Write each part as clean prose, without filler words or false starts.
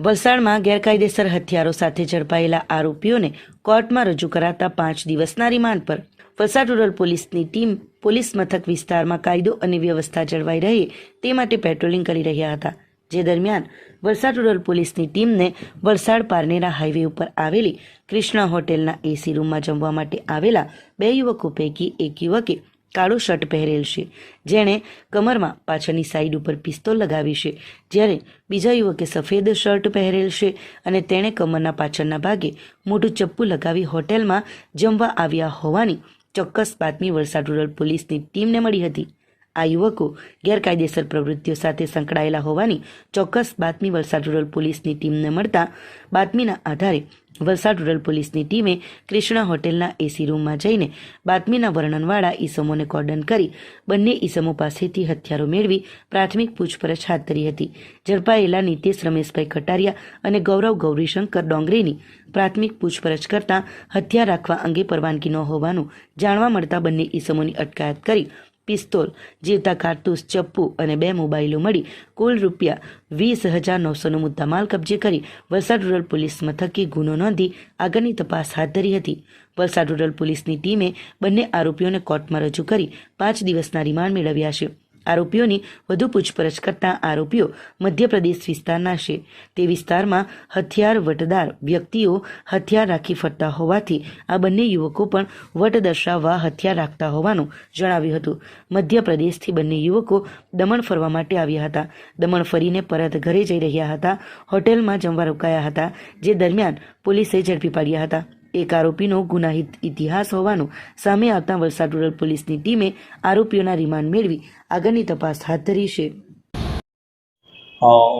વલસાડમાં ગેરકાયદેસર હથિયારો સાથે ઝડપાયેલા આરોપીઓને કોર્ટમાં રજૂ કરાતા 5 દિવસના રિમાન્ડ પર વલસાડ રૂરલ પોલીસની ટીમ પોલીસ મથક વિસ્તારમાં કાયદો અને વ્યવસ્થા જળવાઈ રહે તે માટે પેટ્રોલિંગ કરી રહ્યા હતા। જે દરમિયાન વલસાડ રૂરલ પોલીસની ટીમને વલસાડ પારનેરા હાઈવે ઉપર આવેલી કૃષ્ણા હોટેલના એસી રૂમમાં જમવા માટે આવેલા 2 યુવકો પૈકી એક યુવકે કાળો શર્ટ પહેરેલ છે, જેણે કમરમાં પાછળની સાઈડ ઉપર પિસ્તોલ લગાવી છે, જ્યારે બીજા યુવકે સફેદ શર્ટ પહેરેલ છે અને તેણે કમરના પાછળના ભાગે મોટું ચપ્પુ લગાવી હોટેલમાં જમવા આવ્યા હોવાની ચોક્કસ બાતમી વલસાડ રૂરલ પોલીસની ટીમને મળી હતી। આ યુવકો ગેરકાયદેસર પ્રવૃત્તિઓ સાથે સંકળાયેલા હોવાની ચોક્કસ બાતમી વલસાડ રૂરલ પોલીસની ટીમને મળતા બાતમીના આધારે વલસાડ રૂરલ પોલીસની ટીમે કૃષ્ણા હોટેલના એસી રૂમમાં જઈને બાતમીના વર્ણનવાળા ઈસમોને કોર્ડન કરી બંને ઈસમો પાસેથી હથિયારો મેળવી પ્રાથમિક પૂછપરછ હાથ ધરી હતી। ઝડપાયેલા નીતેશ રમેશભાઈ કટારિયા અને ગૌરવ ગૌરીશંકર ડોંગરેની પ્રાથમિક પૂછપરછ કરતાં હથિયાર રાખવા અંગે પરવાનગી ન હોવાનું જાણવા મળતા બંને ઈસમોની અટકાયત કરી પિસ્તોલ, જીવતા કારતૂસ, ચપ્પુ અને 2 મોબાઈલો મળી કુલ ₹20,900નો મુદ્દામાલ કબજે કરી વલસાડ રૂરલ પોલીસ મથકે ગુનો નોંધી આગળની તપાસ હાથ ધરી હતી। વલસાડ રૂરલ પોલીસની ટીમે બંને આરોપીઓને કોર્ટમાં રજૂ કરી 5 દિવસના રિમાન્ડ મેળવ્યા છે। આરોપીઓની વધુ પૂછપરછ કરતાં આરોપીઓ મધ્યપ્રદેશ વિસ્તારના છે। તે વિસ્તારમાં હથિયાર વટદાર વ્યક્તિઓ હથિયાર રાખી ફરતા હોવાથી આ બંને યુવકો પણ વટ દર્શાવવા હથિયાર રાખતા હોવાનું જણાવ્યું હતું। મધ્યપ્રદેશથી બંને યુવકો દમણ ફરવા માટે આવ્યા હતા। દમણ ફરીને પરત ઘરે જઈ રહ્યા હતા। હોટેલમાં જમવા રોકાયા હતા, જે દરમિયાન પોલીસે ઝડપી પાડ્યા હતા। એક આરોપીનો ગુનાહિત ઇતિહાસ હોવાનું સામે આવતા વલસાડ રૂરલ પોલીસની ટીમે આરોપીઓના રિમાન્ડ મેળવી આગળની તપાસ હાથ ધરી છે।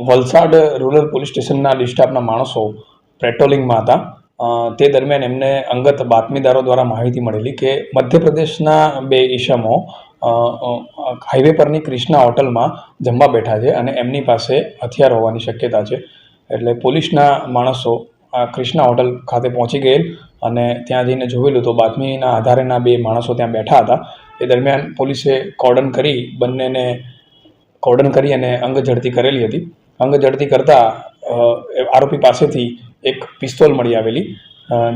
વલસાડ રૂરલ પોલીસ સ્ટેશનના ડિસ્ટાફના માણસો પેટ્રોલિંગમાં હતા। તે દરમિયાન એમને અંગત બાતમીદારો દ્વારા માહિતી મળેલી કે મધ્યપ્રદેશના 2 ઈસમો હાઈવે પરની કૃષ્ણા હોટલમાં જમવા બેઠા છે અને એમની પાસે હથિયાર હોવાની શક્યતા છે। એટલે પોલીસના માણસો આ કૃષ્ણા હોટલ ખાતે પહોંચી ગયેલ અને ત્યાં જઈને જોયેલું તો બાતમીના આધારેના 2 માણસો ત્યાં બેઠા હતા। એ દરમિયાન પોલીસે કોર્ડન કરી અને અંગઝડતી કરેલી હતી। અંગઝડતી કરતાં આરોપી પાસેથી એક પિસ્તોલ મળી આવેલી,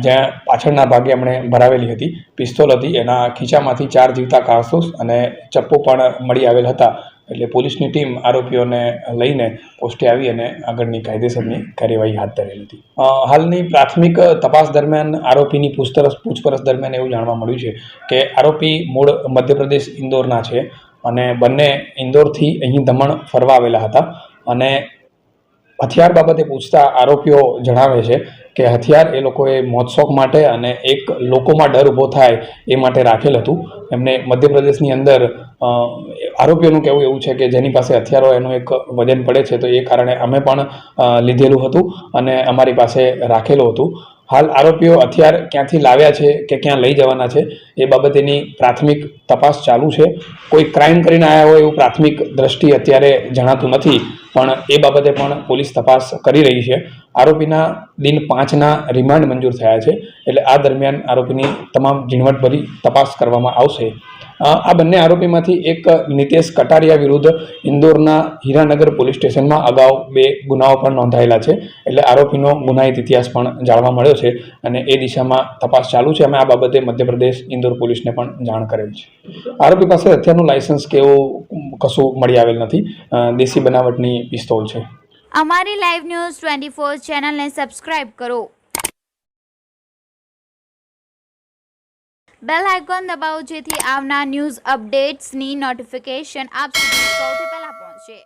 જ્યાં પાછળના ભાગે એમણે ભરાવેલી હતી પિસ્તોલ હતી। એના ખીચામાંથી 4 જીવતા કારતૂસ અને ચપ્પુ પણ મળી આવેલ હતા। એટલે પોલીસની ટીમ આરોપીઓને લઈને પોસ્ટે આવી અને આગળની કાયદેસરની કાર્યવાહી હાથ ધરેલી હતી। હાલની પ્રાથમિક તપાસ દરમિયાન આરોપીની પૂછપરછ દરમિયાન એવું જાણવા મળ્યું છે કે આરોપી મૂળ મધ્યપ્રદેશ ઇન્દોરના છે અને બંને ઇન્દોરથી અહીં દમણ ફરવા આવેલા હતા અને હથિયાર બાબતે પૂછતા આરોપીઓ જણાવે છે કે હથિયાર એ લોકોએ મોજશોખ માટે અને એક લોકોમાં ડર ઊભો થાય એ માટે રાખેલ હતું। એમને મધ્યપ્રદેશની અંદર આરોપીઓનું કહેવું એવું છે કે જેની પાસે હથિયારો એનું એક વજન પડે છે, તો એ કારણે અમે પણ લીધેલું હતું અને અમારી પાસે રાખેલું હતું। હાલ આરોપીઓ હથિયાર ક્યાંથી લાવ્યા છે કે ક્યાં લઈ જવાના છે એ બાબતેની પ્રાથમિક તપાસ ચાલુ છે। કોઈ ક્રાઇમ કરીને આવ્યા હોય એવું પ્રાથમિક દ્રષ્ટિ અત્યારે જણાતું નથી, પણ એ બાબતે પણ પોલીસ તપાસ કરી રહી છે। આરોપીના દિન 5ના રિમાન્ડ મંજૂર થયા છે, એટલે આ દરમિયાન આરોપીની તમામ ઝીણવટભરી તપાસ કરવામાં આવશે। આ બંને આરોપીમાંથી એક નીતેશ કટારિયા વિરુદ્ધ ઇન્દોરના હીરાનગર પોલીસ સ્ટેશનમાં અગાઉ 2 ગુનાઓ પણ નોંધાયેલા છે, એટલે આરોપીનો ગુનાહિત ઇતિહાસ પણ જાણવા મળ્યો છે અને એ દિશામાં તપાસ ચાલુ છે। અમે આ બાબતે મધ્યપ્રદેશ ઇન્દોર પોલીસને પણ જાણ કરેલ છે। આરોપી પાસે હથિયારનું લાયસન્સ કે એવું કશું મળી આવેલ નથી, દેશી બનાવટની પિસ્તોલ છે। અમારી લાઈવ ન્યૂઝ 24 ચેનલને સબસ્ક્રાઇબ કરો, બેલ આઇકોન દબાવો જેથી આવનાર ન્યૂઝ અપડેટ્સની નોટિફિકેશન આપ સુધી સૌથી પહેલા પહોંચે।